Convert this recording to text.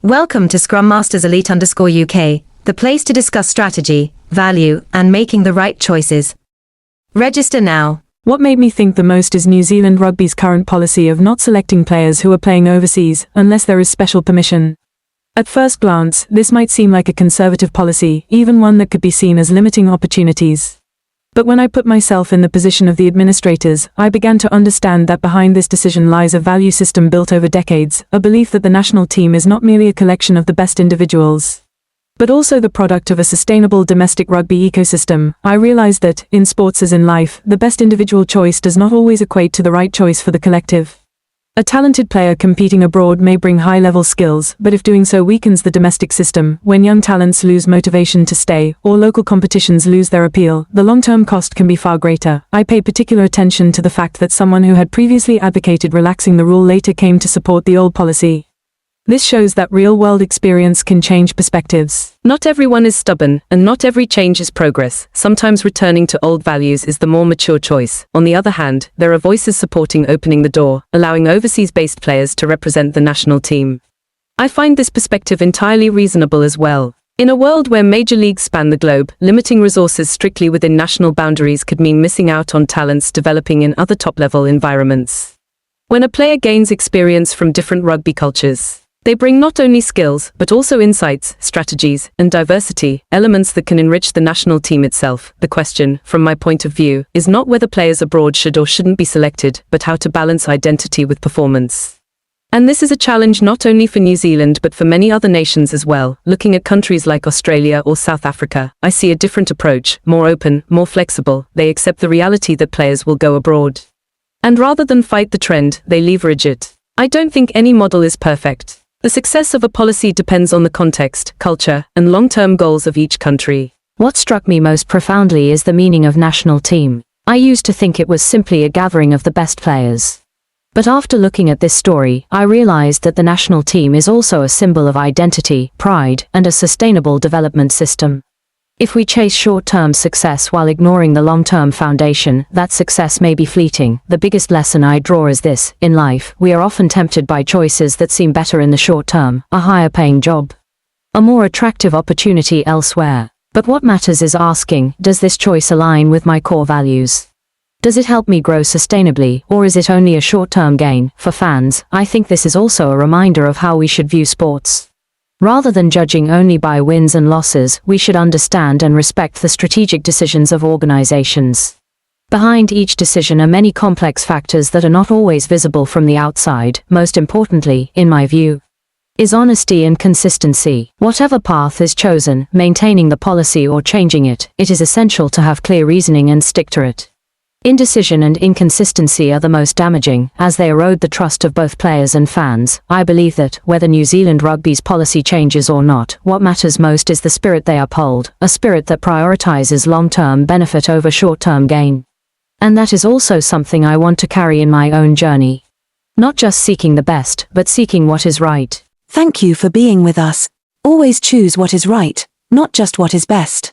Welcome to Scrum Masters Elite _UK, the place to discuss strategy, value, and making the right choices. Register now. What made me think the most is New Zealand Rugby's current policy of not selecting players who are playing overseas unless there is special permission. At first glance, this might seem like a conservative policy, even one that could be seen as limiting opportunities. But when I put myself in the position of the administrators, I began to understand that behind this decision lies a value system built over decades, a belief that the national team is not merely a collection of the best individuals, but also the product of a sustainable domestic rugby ecosystem. I realized that, in sports as in life, the best individual choice does not always equate to the right choice for the collective. A talented player competing abroad may bring high-level skills, but if doing so weakens the domestic system, when young talents lose motivation to stay, or local competitions lose their appeal, the long-term cost can be far greater. I pay particular attention to the fact that someone who had previously advocated relaxing the rule later came to support the old policy. This shows that real-world experience can change perspectives. Not everyone is stubborn, and not every change is progress. Sometimes returning to old values is the more mature choice. On the other hand, there are voices supporting opening the door, allowing overseas-based players to represent the national team. I find this perspective entirely reasonable as well. In a world where major leagues span the globe, limiting resources strictly within national boundaries could mean missing out on talents developing in other top-level environments. When a player gains experience from different rugby cultures, they bring not only skills, but also insights, strategies, and diversity, elements that can enrich the national team itself. The question, from my point of view, is not whether players abroad should or shouldn't be selected, but how to balance identity with performance. And this is a challenge not only for New Zealand but for many other nations as well. Looking at countries like Australia or South Africa, I see a different approach, more open, more flexible. They accept the reality that players will go abroad. And rather than fight the trend, they leverage it. I don't think any model is perfect. The success of a policy depends on the context, culture, and long-term goals of each country. What struck me most profoundly is the meaning of national team. I used to think it was simply a gathering of the best players. But after looking at this story, I realized that the national team is also a symbol of identity, pride, and a sustainable development system. If we chase short-term success while ignoring the long-term foundation, that success may be fleeting. The biggest lesson I draw is this: in life, we are often tempted by choices that seem better in the short term, a higher-paying job, a more attractive opportunity elsewhere. But what matters is asking, does this choice align with my core values? Does it help me grow sustainably, or is it only a short-term gain? For fans, I think this is also a reminder of how we should view sports. Rather than judging only by wins and losses, we should understand and respect the strategic decisions of organizations. Behind each decision are many complex factors that are not always visible from the outside. Most importantly, in my view, is honesty and consistency. Whatever path is chosen, maintaining the policy or changing it, it is essential to have clear reasoning and stick to it. Indecision and inconsistency are the most damaging, as they erode the trust of both players and fans. I believe that, whether New Zealand Rugby's policy changes or not, what matters most is the spirit they uphold, a spirit that prioritizes long-term benefit over short-term gain. And that is also something I want to carry in my own journey. Not just seeking the best, but seeking what is right. Thank you for being with us. Always choose what is right, not just what is best.